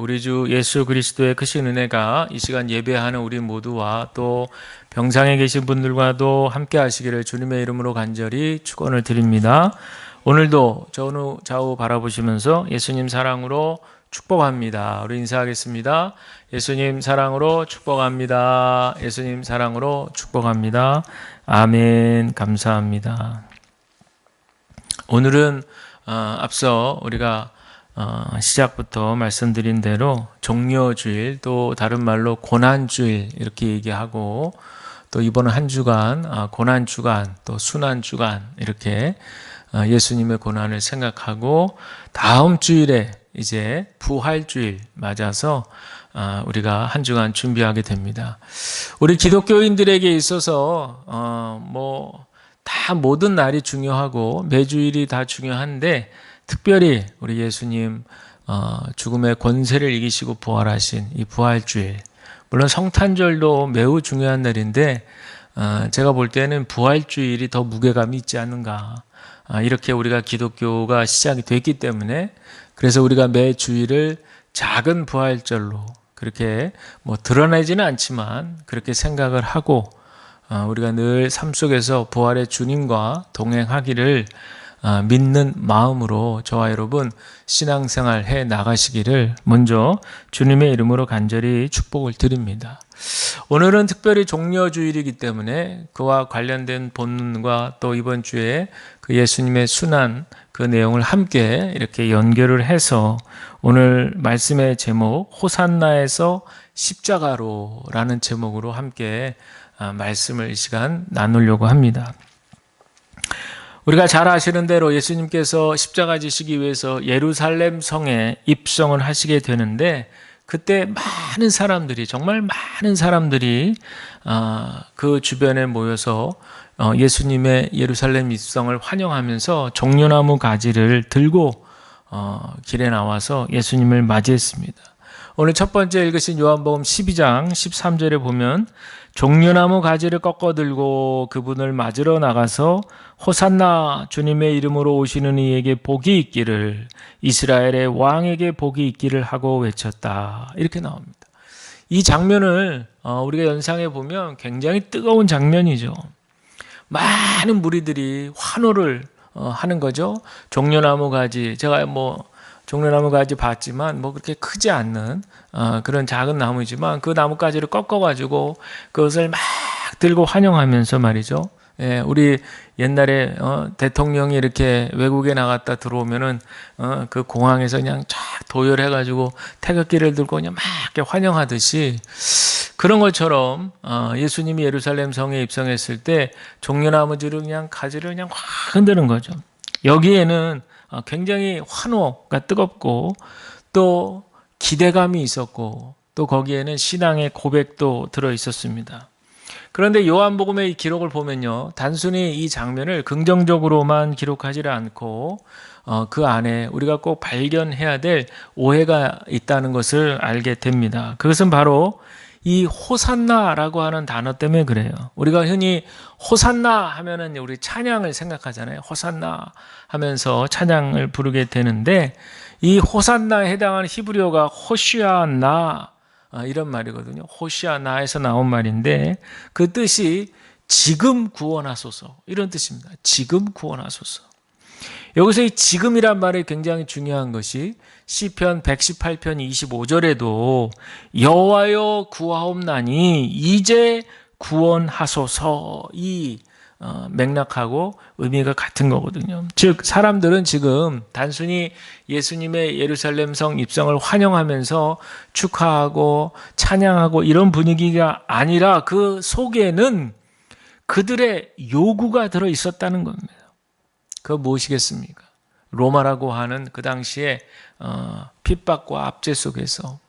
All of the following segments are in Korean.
우리 주 예수 그리스도의 크신 은혜가 이 시간 예배하는 우리 모두와 또 병상에 계신 분들과도 함께 하시기를 주님의 이름으로 간절히 축원을 드립니다. 오늘도 좌우 바라보시면서 예수님 사랑으로 축복합니다. 우리 인사하겠습니다. 예수님 사랑으로 축복합니다. 예수님 사랑으로 축복합니다. 아멘. 감사합니다. 오늘은 앞서 우리가 시작부터 말씀드린 대로 종려주일, 또 다른 말로 고난주일 이렇게 얘기하고, 또 이번 한 주간 고난주간, 또 순환주간 이렇게 예수님의 고난을 생각하고, 다음 주일에 이제 부활주일 맞아서 우리가 한 주간 준비하게 됩니다. 우리 기독교인들에게 있어서 다 모든 날이 중요하고 매주일이 다 중요한데, 특별히 우리 예수님 죽음의 권세를 이기시고 부활하신 이 부활주일, 물론 성탄절도 매우 중요한 날인데 제가 볼 때는 부활주일이 더 무게감이 있지 않는가, 이렇게 우리가 기독교가 시작이 됐기 때문에, 그래서 우리가 매 주일을 작은 부활절로 그렇게 드러내지는 않지만 그렇게 생각을 하고, 우리가 늘 삶 속에서 부활의 주님과 동행하기를 믿는 마음으로 저와 여러분 신앙생활 해 나가시기를 먼저 주님의 이름으로 간절히 축복을 드립니다. 오늘은 특별히 종려주일이기 때문에 그와 관련된 본문과 또 이번 주에 그 예수님의 순환 그 내용을 함께 이렇게 연결을 해서 오늘 말씀의 제목 호산나에서 십자가로라는 제목으로 함께 말씀을 이 시간 나누려고 합니다. 우리가 잘 아시는 대로 예수님께서 십자가 지시기 위해서 예루살렘 성에 입성을 하시게 되는데, 그때 많은 사람들이, 정말 많은 사람들이 그 주변에 모여서 예수님의 예루살렘 입성을 환영하면서 종려나무 가지를 들고 길에 나와서 예수님을 맞이했습니다. 오늘 첫 번째 읽으신 요한복음 12장 13절에 보면 종려나무 가지를 꺾어 들고 그분을 맞으러 나가서 호산나 주님의 이름으로 오시는 이에게 복이 있기를, 이스라엘의 왕에게 복이 있기를 하고 외쳤다. 이렇게 나옵니다. 이 장면을 우리가 연상해 보면 굉장히 뜨거운 장면이죠. 많은 무리들이 환호를 하는 거죠. 종려나무 가지, 제가 종려나무 가지 봤지만 그렇게 크지 않는 그런 작은 나무이지만 그 나뭇가지를 꺾어가지고 그것을 막 들고 환영하면서 말이죠. 우리 옛날에 대통령이 이렇게 외국에 나갔다 들어오면은 그 공항에서 그냥 쫙 도열해가지고 태극기를 들고 그냥 막 이렇게 환영하듯이, 그런 것처럼 예수님이 예루살렘 성에 입성했을 때 종려나무지를 그냥 가지를 그냥 확 흔드는 거죠. 여기에는 굉장히 환호가 뜨겁고 또 기대감이 있었고, 또 거기에는 신앙의 고백도 들어 있었습니다. 그런데 요한복음의 이 기록을 보면요, 단순히 이 장면을 긍정적으로만 기록하지 않고 그 안에 우리가 꼭 발견해야 될 오해가 있다는 것을 알게 됩니다. 그것은 바로 이 호산나라고 하는 단어 때문에 그래요. 우리가 흔히 호산나 하면은 우리 찬양을 생각하잖아요. 호산나 하면서 찬양을 부르게 되는데, 이 호산나에 해당하는 히브리어가 호시아나 이런 말이거든요. 호시아나에서 나온 말인데, 그 뜻이 지금 구원하소서 이런 뜻입니다. 지금 구원하소서. 여기서 이 지금이란 말이 굉장히 중요한 것이 시편 118편 25절에도 여호와여 구하옵나니 이제 구원하소서, 이 맥락하고 의미가 같은 거거든요. 즉 사람들은 지금 단순히 예수님의 예루살렘 성 입성을 환영하면서 축하하고 찬양하고 이런 분위기가 아니라 그 속에는 그들의 요구가 들어 있었다는 겁니다. 그거 무엇이겠습니까? 로마라고 하는 그 당시에 핍박과 압제 속에서,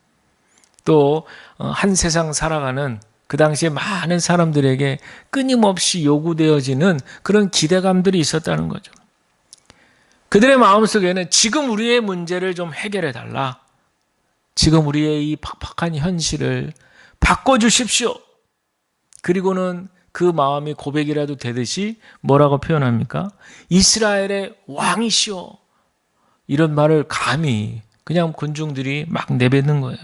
또 한 세상 살아가는 그 당시에 많은 사람들에게 끊임없이 요구되어지는 그런 기대감들이 있었다는 거죠. 그들의 마음속에는 지금 우리의 문제를 좀 해결해 달라, 지금 우리의 이 팍팍한 현실을 바꿔주십시오. 그리고는 그 마음이 고백이라도 되듯이 뭐라고 표현합니까? 이스라엘의 왕이시오. 이런 말을 감히 그냥 군중들이 막 내뱉는 거예요.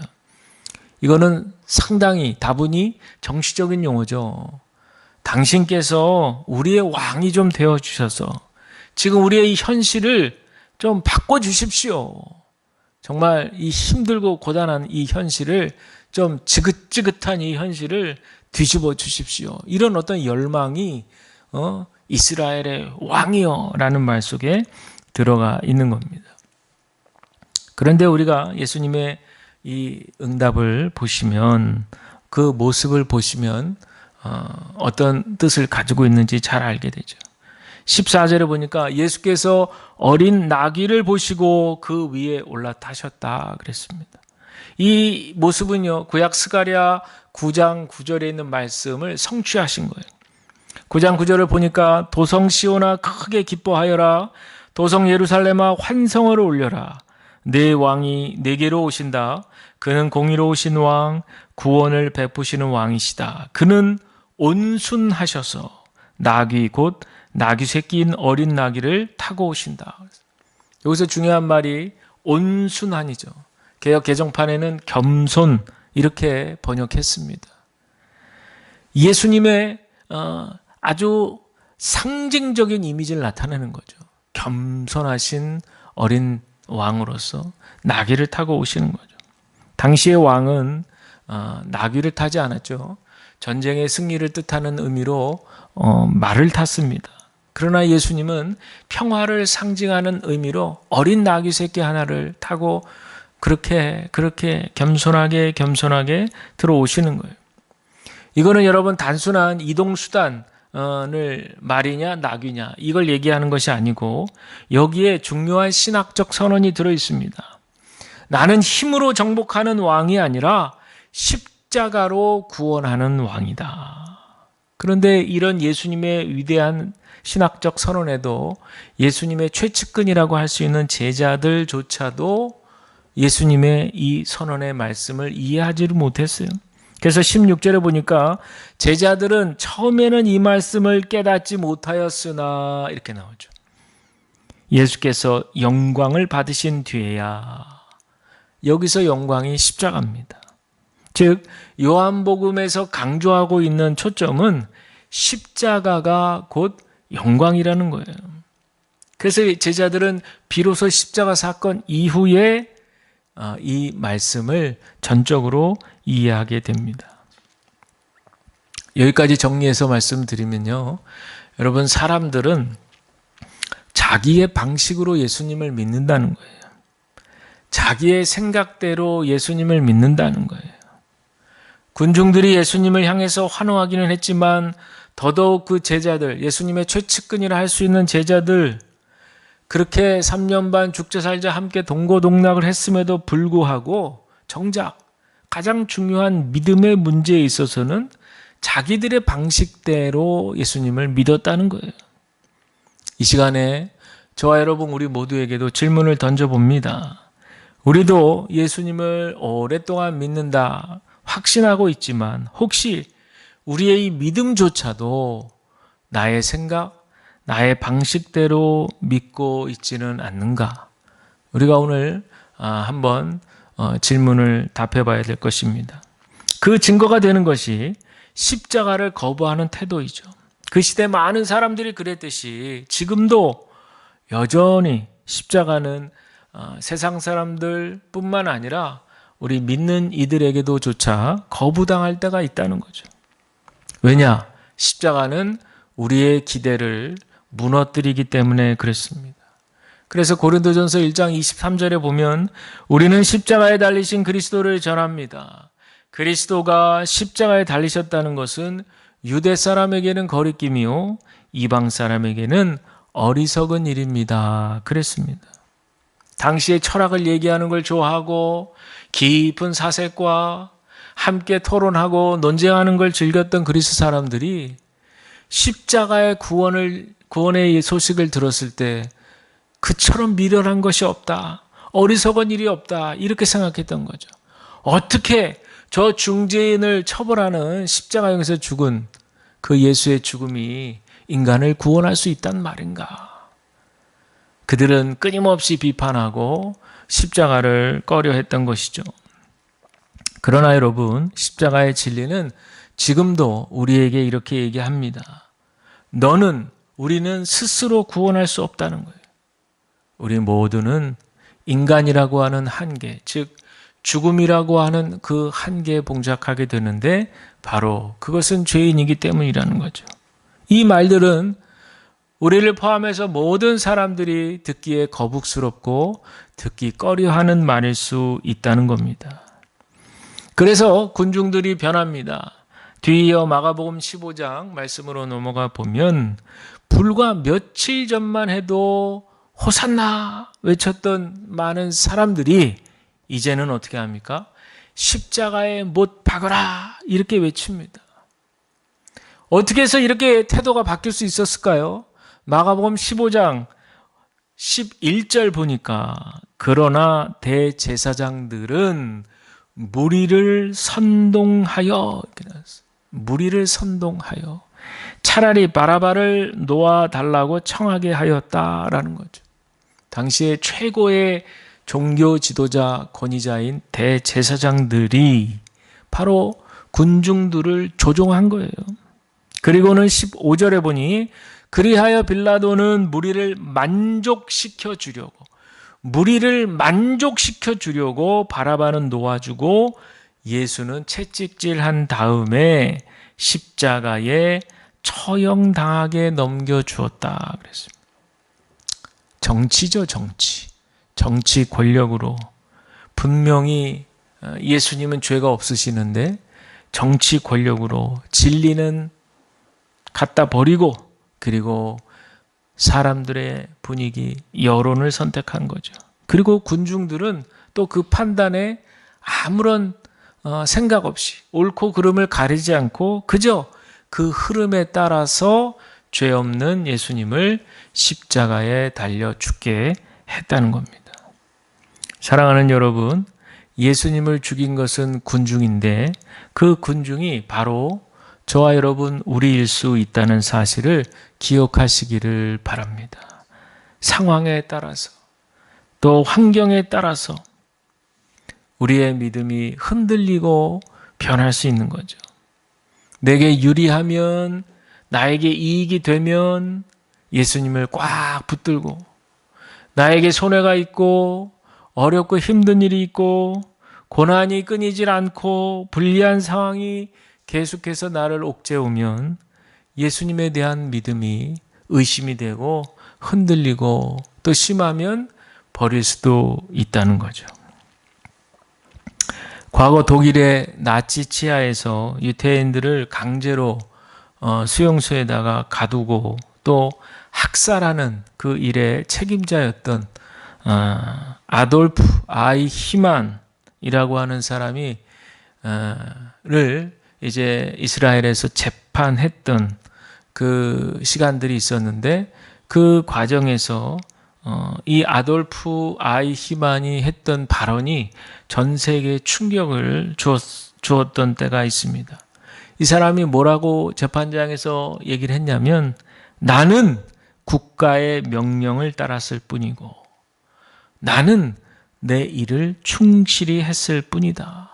이거는 상당히 다분히 정치적인 용어죠. 당신께서 우리의 왕이 좀 되어주셔서 지금 우리의 이 현실을 좀 바꿔주십시오. 정말 이 힘들고 고단한 이 현실을 좀 지긋지긋한 이 현실을 뒤집어 주십시오. 이런 어떤 열망이 이스라엘의 왕이여 라는 말 속에 들어가 있는 겁니다. 그런데 우리가 예수님의 이 응답을 보시면, 그 모습을 보시면 어떤 뜻을 가지고 있는지 잘 알게 되죠. 14절에 보니까 예수께서 어린 나귀를 보시고 그 위에 올라타셨다 그랬습니다. 이 모습은요, 구약 스가랴 9장 9절에 있는 말씀을 성취하신 거예요. 9장 9절을 보니까 도성 시온아 크게 기뻐하여라, 도성 예루살렘아 환성을 올려라, 내 왕이 내게로 오신다. 그는 공의로우신 왕, 구원을 베푸시는 왕이시다. 그는 온순하셔서 나귀 곧 나귀 새끼인 어린 나귀를 타고 오신다. 여기서 중요한 말이 온순한이죠. 개역 개정판에는 겸손 이렇게 번역했습니다. 예수님의 아주 상징적인 이미지를 나타내는 거죠. 겸손하신 어린 왕으로서 나귀를 타고 오시는 거죠. 당시의 왕은 나귀를 타지 않았죠. 전쟁의 승리를 뜻하는 의미로 말을 탔습니다. 그러나 예수님은 평화를 상징하는 의미로 어린 나귀 새끼 하나를 타고 그렇게 겸손하게 들어오시는 거예요. 이거는 여러분 단순한 이동수단을 말이냐 나귀냐 이걸 얘기하는 것이 아니고 여기에 중요한 신학적 선언이 들어 있습니다. 나는 힘으로 정복하는 왕이 아니라 십자가로 구원하는 왕이다. 그런데 이런 예수님의 위대한 신학적 선언에도 예수님의 최측근이라고 할 수 있는 제자들조차도 예수님의 이 선언의 말씀을 이해하지를 못했어요. 그래서 16절에 보니까 제자들은 처음에는 이 말씀을 깨닫지 못하였으나 이렇게 나오죠. 예수께서 영광을 받으신 뒤에야. 여기서 영광이 십자가입니다. 즉 요한복음에서 강조하고 있는 초점은 십자가가 곧 영광이라는 거예요. 그래서 제자들은 비로소 십자가 사건 이후에 이 말씀을 전적으로 이해하게 됩니다. 여기까지 정리해서 말씀드리면요. 여러분, 사람들은 자기의 방식으로 예수님을 믿는다는 거예요. 자기의 생각대로 예수님을 믿는다는 거예요. 군중들이 예수님을 향해서 환호하기는 했지만 더더욱 그 제자들, 예수님의 최측근이라 할 수 있는 제자들, 그렇게 3년 반 죽자 살자 함께 동고동락을 했음에도 불구하고 정작 가장 중요한 믿음의 문제에 있어서는 자기들의 방식대로 예수님을 믿었다는 거예요. 이 시간에 저와 여러분 우리 모두에게도 질문을 던져봅니다. 우리도 예수님을 오랫동안 믿는다 확신하고 있지만 혹시 우리의 이 믿음조차도 나의 생각, 나의 방식대로 믿고 있지는 않는가? 우리가 오늘 한번 질문을 답해 봐야 될 것입니다. 그 증거가 되는 것이 십자가를 거부하는 태도이죠. 그 시대 많은 사람들이 그랬듯이 지금도 여전히 십자가는 세상 사람들뿐만 아니라 우리 믿는 이들에게도 조차 거부당할 때가 있다는 거죠. 왜냐? 십자가는 우리의 기대를 무너뜨리기 때문에 그렇습니다. 그래서 고린도전서 1장 23절에 보면 우리는 십자가에 달리신 그리스도를 전합니다. 그리스도가 십자가에 달리셨다는 것은 유대 사람에게는 거리낌이요 이방 사람에게는 어리석은 일입니다. 그랬습니다. 당시의 철학을 얘기하는 걸 좋아하고 깊은 사색과 함께 토론하고 논쟁하는 걸 즐겼던 그리스 사람들이 십자가의 구원의 소식을 들었을 때 그처럼 미련한 것이 없다. 어리석은 일이 없다. 이렇게 생각했던 거죠. 어떻게 저 중죄인을 처벌하는 십자가에서 죽은 그 예수의 죽음이 인간을 구원할 수 있단 말인가? 그들은 끊임없이 비판하고 십자가를 꺼려 했던 것이죠. 그러나 여러분, 십자가의 진리는 지금도 우리에게 이렇게 얘기합니다. 우리는 스스로 구원할 수 없다는 거예요. 우리 모두는 인간이라고 하는 한계, 즉 죽음이라고 하는 그 한계에 봉착하게 되는데 바로 그것은 죄인이기 때문이라는 거죠. 이 말들은 우리를 포함해서 모든 사람들이 듣기에 거북스럽고 듣기 꺼려하는 말일 수 있다는 겁니다. 그래서 군중들이 변합니다. 뒤이어 마가복음 15장 말씀으로 넘어가 보면 불과 며칠 전만 해도 호산나 외쳤던 많은 사람들이 이제는 어떻게 합니까? 십자가에 못 박으라 이렇게 외칩니다. 어떻게 해서 이렇게 태도가 바뀔 수 있었을까요? 마가복음 15장 11절 보니까 그러나 대제사장들은 무리를 선동하여 이렇게 나왔어요. 무리를 선동하여 차라리 바라바를 놓아달라고 청하게 하였다라는 거죠. 당시에 최고의 종교 지도자 권위자인 대제사장들이 바로 군중들을 조종한 거예요. 그리고는 15절에 보니 그리하여 빌라도는 무리를 만족시켜 주려고 바라바는 놓아주고 예수는 채찍질한 다음에 십자가에 처형당하게 넘겨주었다 그랬습니다. 정치죠, 정치 권력으로. 분명히 예수님은 죄가 없으시는데 정치 권력으로 진리는 갖다 버리고 그리고 사람들의 분위기, 여론을 선택한 거죠. 그리고 군중들은 또 그 판단에 아무런 생각 없이 옳고 그름을 가리지 않고 그저 그 흐름에 따라서 죄 없는 예수님을 십자가에 달려 죽게 했다는 겁니다. 사랑하는 여러분, 예수님을 죽인 것은 군중인데 그 군중이 바로 저와 여러분 우리일 수 있다는 사실을 기억하시기를 바랍니다. 상황에 따라서 또 환경에 따라서 우리의 믿음이 흔들리고 변할 수 있는 거죠. 내게 유리하면, 나에게 이익이 되면 예수님을 꽉 붙들고, 나에게 손해가 있고 어렵고 힘든 일이 있고 고난이 끊이질 않고 불리한 상황이 계속해서 나를 옥죄우면 예수님에 대한 믿음이 의심이 되고 흔들리고 또 심하면 버릴 수도 있다는 거죠. 과거 독일의 나치 치하에서 유태인들을 강제로 수용소에다가 가두고 또 학살하는 그 일의 책임자였던 아돌프 아이히만이라고 하는 사람이 를 이제 이스라엘에서 재판했던 그 시간들이 있었는데 그 과정에서 이 아돌프 아이히만이 했던 발언이 전 세계에 충격을 주었던 때가 있습니다. 이 사람이 뭐라고 재판장에서 얘기를 했냐면 나는 국가의 명령을 따랐을 뿐이고 나는 내 일을 충실히 했을 뿐이다.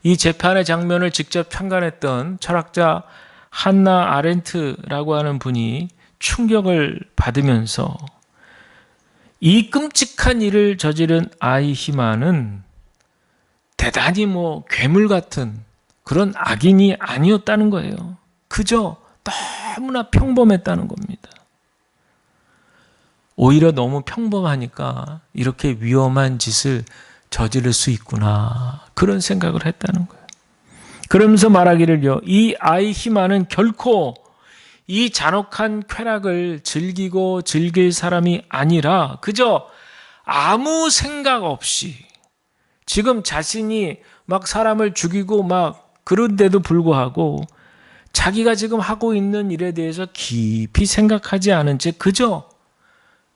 이 재판의 장면을 직접 참관했던 철학자 한나 아렌트라고 하는 분이 충격을 받으면서 이 끔찍한 일을 저지른 아이히만은 대단히 괴물 같은 그런 악인이 아니었다는 거예요. 그저 너무나 평범했다는 겁니다. 오히려 너무 평범하니까 이렇게 위험한 짓을 저지를 수 있구나 그런 생각을 했다는 거예요. 그러면서 말하기를요, 이 아이히만은 결코 이 잔혹한 쾌락을 즐길 사람이 아니라 그저 아무 생각 없이 지금 자신이 막 사람을 죽이고 막 그런데도 불구하고 자기가 지금 하고 있는 일에 대해서 깊이 생각하지 않은 채 그저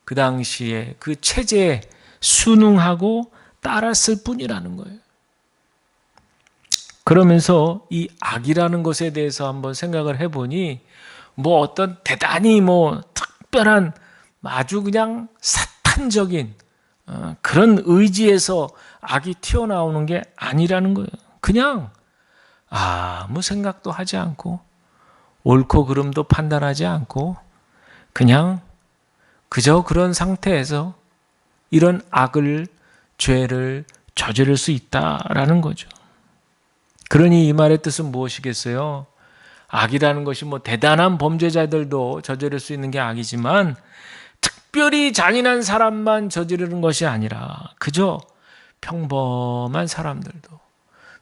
그 당시에 그 체제에 순응하고 따랐을 뿐이라는 거예요. 그러면서 이 악이라는 것에 대해서 한번 생각을 해보니 어떤 대단히 특별한 아주 그냥 사탄적인 그런 의지에서 악이 튀어나오는 게 아니라는 거예요. 그냥 아무 생각도 하지 않고 옳고 그름도 판단하지 않고 그냥 그저 그런 상태에서 이런 악을, 죄를 저지를 수 있다라는 거죠. 그러니 이 말의 뜻은 무엇이겠어요? 악이라는 것이 뭐 대단한 범죄자들도 저지를 수 있는 게 악이지만 특별히 잔인한 사람만 저지르는 것이 아니라 그저 평범한 사람들도,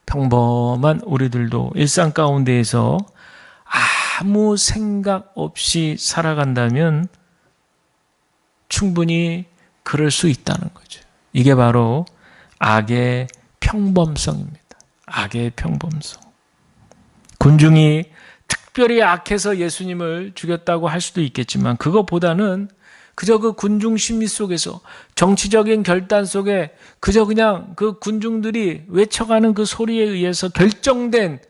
평범한 우리들도 일상 가운데에서 아무 생각 없이 살아간다면 충분히 그럴 수 있다는 거죠. 이게 바로 악의 평범성입니다. 악의 평범성. 군중이 특별히 악해서 예수님을 죽였다고 할 수도 있겠지만 그것보다는 그저 그 군중 심리 속에서 정치적인 결단 속에 그저 그냥 그 군중들이 외쳐가는 그 소리에 의해서 결정된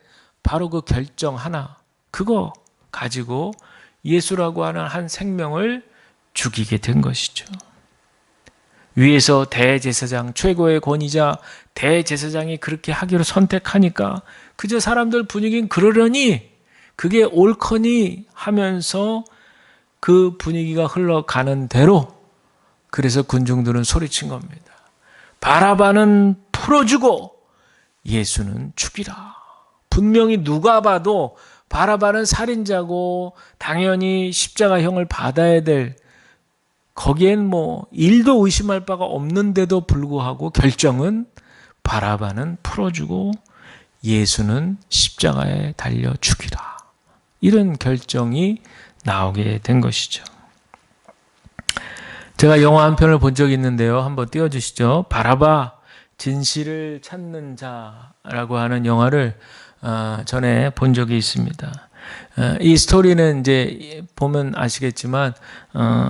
바로 그 결정 하나, 그거 가지고 예수라고 하는 한 생명을 죽이게 된 것이죠. 위에서 대제사장, 최고의 권위자 대제사장이 그렇게 하기로 선택하니까 그저 사람들 분위기는 그러려니 그게 옳거니 하면서 그 분위기가 흘러가는 대로 그래서 군중들은 소리친 겁니다. 바라바는 풀어주고 예수는 죽이라. 분명히 누가 봐도 바라바는 살인자고 당연히 십자가형을 받아야 될, 거기엔 뭐 일도 의심할 바가 없는데도 불구하고 결정은 바라바는 풀어주고 예수는 십자가에 달려 죽이라. 이런 결정이 나오게 된 것이죠. 제가 영화 한 편을 본 적이 있는데요. 한번 띄워주시죠. 바라바 진실을 찾는 자라고 하는 영화를 전에 본 적이 있습니다. 이 스토리는 이제 보면 아시겠지만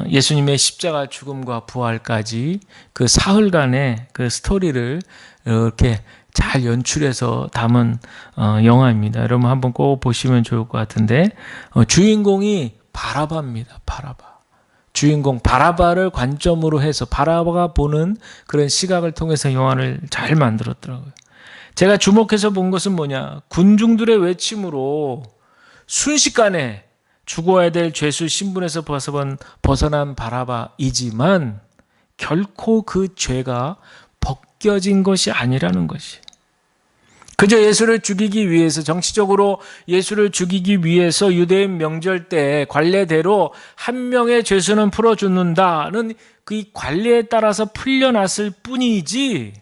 예수님의 십자가 죽음과 부활까지 그 사흘간의 그 스토리를 이렇게 잘 연출해서 담은 영화입니다. 여러분 한번 꼭 보시면 좋을 것 같은데 주인공이 바라바입니다. 바라바. 주인공 바라바를 관점으로 해서 바라바가 보는 그런 시각을 통해서 영화를 잘 만들었더라고요. 제가 주목해서 본 것은 뭐냐? 군중들의 외침으로 순식간에 죽어야 될 죄수 신분에서 벗어난 바라바이지만 결코 그 죄가 벗겨진 것이 아니라는 것이. 그저 예수를 죽이기 위해서, 정치적으로 예수를 죽이기 위해서 유대인 명절 때 관례대로 한 명의 죄수는 풀어주는다는 그 관례에 따라서 풀려났을 뿐이지,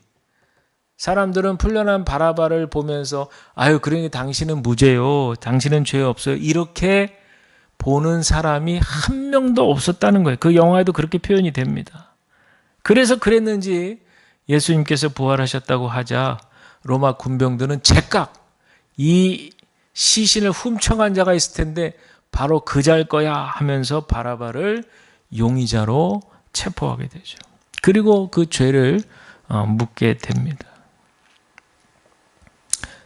사람들은 풀려난 바라바를 보면서 아유 그러니 당신은 무죄요, 당신은 죄 없어요, 이렇게 보는 사람이 한 명도 없었다는 거예요. 그 영화에도 그렇게 표현이 됩니다. 그래서 그랬는지 예수님께서 부활하셨다고 하자 로마 군병들은 제깍 이 시신을 훔쳐간 자가 있을 텐데 바로 그 자일 거야 하면서 바라바를 용의자로 체포하게 되죠. 그리고 그 죄를 묻게 됩니다.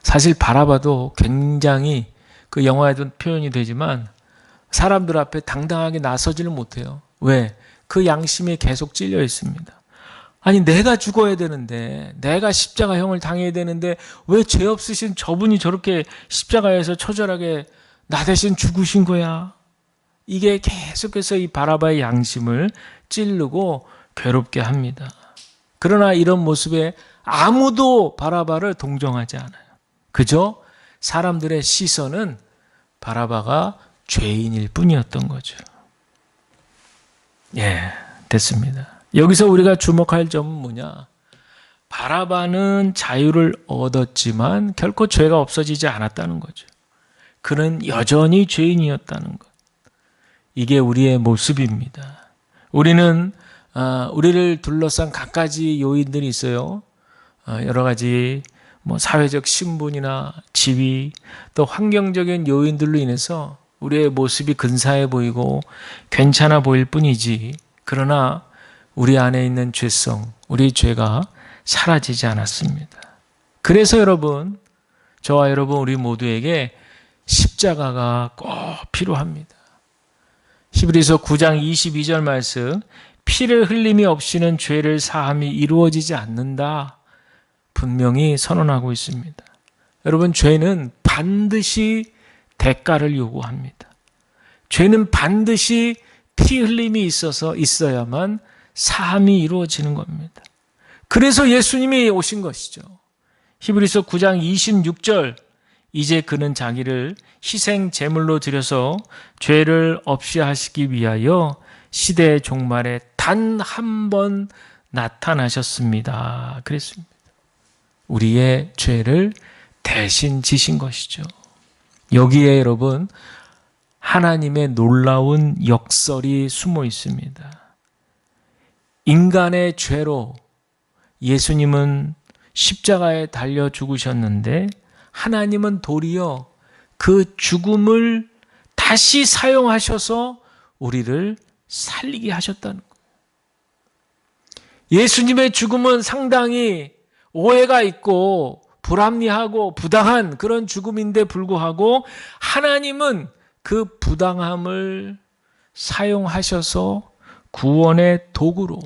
사실 바라바도 굉장히 그 영화에도 표현이 되지만 사람들 앞에 당당하게 나서지를 못해요. 왜? 그 양심에 계속 찔려 있습니다. 아니 내가 죽어야 되는데, 내가 십자가형을 당해야 되는데 왜 죄 없으신 저분이 저렇게 십자가에서 처절하게 나 대신 죽으신 거야? 이게 계속해서 이 바라바의 양심을 찌르고 괴롭게 합니다. 그러나 이런 모습에 아무도 바라바를 동정하지 않아요. 그저 사람들의 시선은 바라바가 죄인일 뿐이었던 거죠. 예, 됐습니다. 여기서 우리가 주목할 점은 뭐냐? 바라바는 자유를 얻었지만 결코 죄가 없어지지 않았다는 거죠. 그는 여전히 죄인이었다는 것. 이게 우리의 모습입니다. 우리는 우리를 둘러싼 갖가지 요인들이 있어요. 여러 가지 사회적 신분이나 지위, 또 환경적인 요인들로 인해서 우리의 모습이 근사해 보이고 괜찮아 보일 뿐이지, 그러나 우리 안에 있는 죄성, 우리 죄가 사라지지 않았습니다. 그래서 여러분, 저와 여러분 우리 모두에게 십자가가 꼭 필요합니다. 히브리서 9장 22절 말씀, 피를 흘림이 없이는 죄를 사함이 이루어지지 않는다. 분명히 선언하고 있습니다. 여러분, 죄는 반드시 대가를 요구합니다. 죄는 반드시 피 흘림이 있어야만 사함이 이루어지는 겁니다. 그래서 예수님이 오신 것이죠. 히브리서 9장 26절, 이제 그는 자기를 희생 제물로 드려서 죄를 없이 하시기 위하여 시대의 종말에 단 한 번 나타나셨습니다. 그랬습니다. 우리의 죄를 대신 지신 것이죠. 여기에 여러분, 하나님의 놀라운 역설이 숨어 있습니다. 인간의 죄로 예수님은 십자가에 달려 죽으셨는데 하나님은 도리어 그 죽음을 다시 사용하셔서 우리를 살리게 하셨다는 거예요. 예수님의 죽음은 상당히 오해가 있고 불합리하고 부당한 그런 죽음인데 불구하고 하나님은 그 부당함을 사용하셔서 구원의 도구로,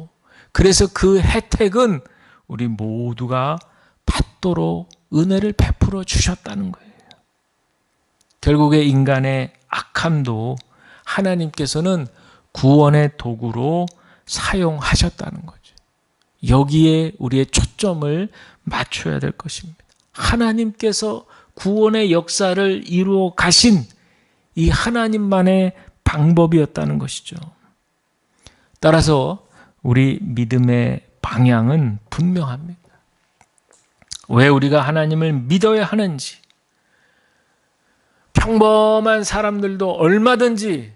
그래서 그 혜택은 우리 모두가 받도록 은혜를 베풀어 주셨다는 거예요. 결국에 인간의 악함도 하나님께서는 구원의 도구로 사용하셨다는 거죠. 여기에 우리의 초점을 맞춰야 될 것입니다. 하나님께서 구원의 역사를 이루어 가신 이 하나님만의 방법이었다는 것이죠. 따라서 우리 믿음의 방향은 분명합니다. 왜 우리가 하나님을 믿어야 하는지, 평범한 사람들도 얼마든지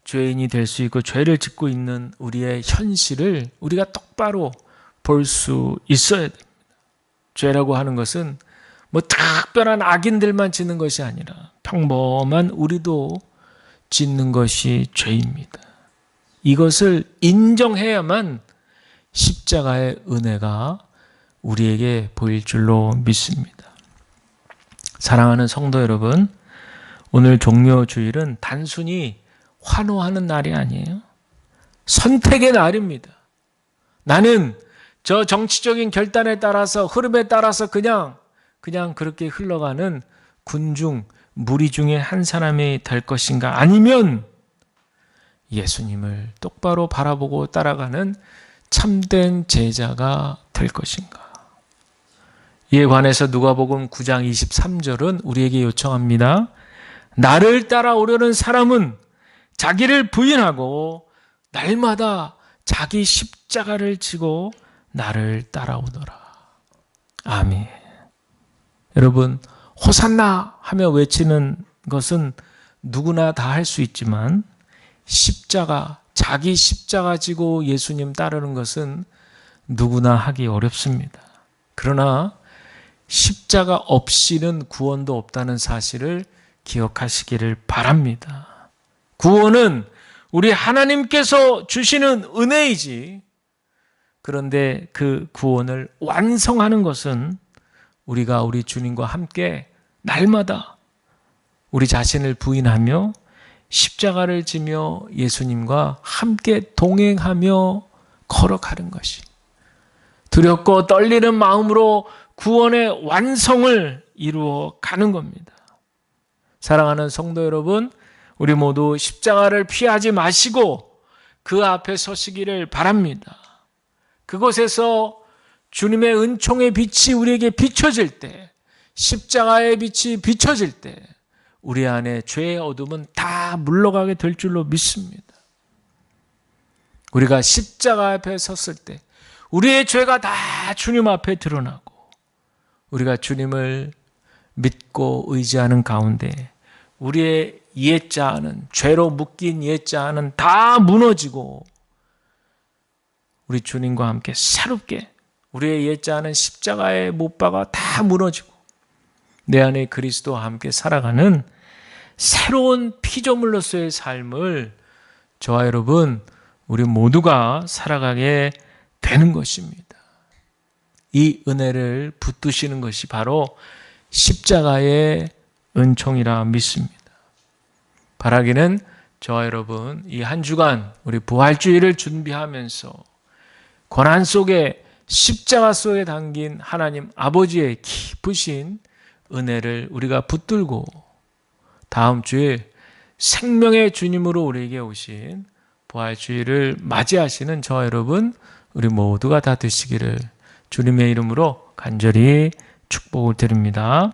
죄인이 될 수 있고 죄를 짓고 있는 우리의 현실을 우리가 똑바로 볼 수 있어야 됩니다. 죄라고 하는 것은 뭐 특별한 악인들만 짓는 것이 아니라 평범한 우리도 짓는 것이 죄입니다. 이것을 인정해야만 십자가의 은혜가 우리에게 보일 줄로 믿습니다. 사랑하는 성도 여러분, 오늘 종료주일은 단순히 환호하는 날이 아니에요. 선택의 날입니다. 나는 저 정치적인 결단에 따라서, 흐름에 따라서 그냥 그렇게 흘러가는 군중, 무리 중에 한 사람이 될 것인가? 아니면 예수님을 똑바로 바라보고 따라가는 참된 제자가 될 것인가? 이에 관해서 누가복음 9장 23절은 우리에게 요청합니다. 나를 따라오려는 사람은 자기를 부인하고 날마다 자기 십자가를 지고 나를 따라오너라. 아멘. 여러분, 호산나 하며 외치는 것은 누구나 다 할 수 있지만 십자가, 자기 십자가 지고 예수님 따르는 것은 누구나 하기 어렵습니다. 그러나 십자가 없이는 구원도 없다는 사실을 기억하시기를 바랍니다. 구원은 우리 하나님께서 주시는 은혜이지, 그런데 그 구원을 완성하는 것은 우리가 우리 주님과 함께 날마다 우리 자신을 부인하며 십자가를 지며 예수님과 함께 동행하며 걸어가는 것이, 두렵고 떨리는 마음으로 구원의 완성을 이루어 가는 겁니다. 사랑하는 성도 여러분, 우리 모두 십자가를 피하지 마시고 그 앞에 서시기를 바랍니다. 그곳에서 주님의 은총의 빛이 우리에게 비춰질 때, 십자가의 빛이 비춰질 때 우리 안에 죄의 어둠은 다 물러가게 될 줄로 믿습니다. 우리가 십자가 앞에 섰을 때 우리의 죄가 다 주님 앞에 드러나고 우리가 주님을 믿고 의지하는 가운데 우리의 옛자아는, 죄로 묶인 옛자아는 다 무너지고 우리 주님과 함께 새롭게 우리의 옛자아는 십자가에 못 박아 다 무너지고 내 안에 그리스도와 함께 살아가는 새로운 피조물로서의 삶을 저와 여러분, 우리 모두가 살아가게 되는 것입니다. 이 은혜를 붙드시는 것이 바로 십자가의 은총이라 믿습니다. 바라기는 저와 여러분 이 한 주간 우리 부활주일을 준비하면서 고난 속에 십자가 속에 담긴 하나님 아버지의 깊으신 은혜를 우리가 붙들고 다음 주일 생명의 주님으로 우리에게 오신 부활주일을 맞이하시는 저와 여러분 우리 모두가 다 되시기를 주님의 이름으로 간절히 축복을 드립니다.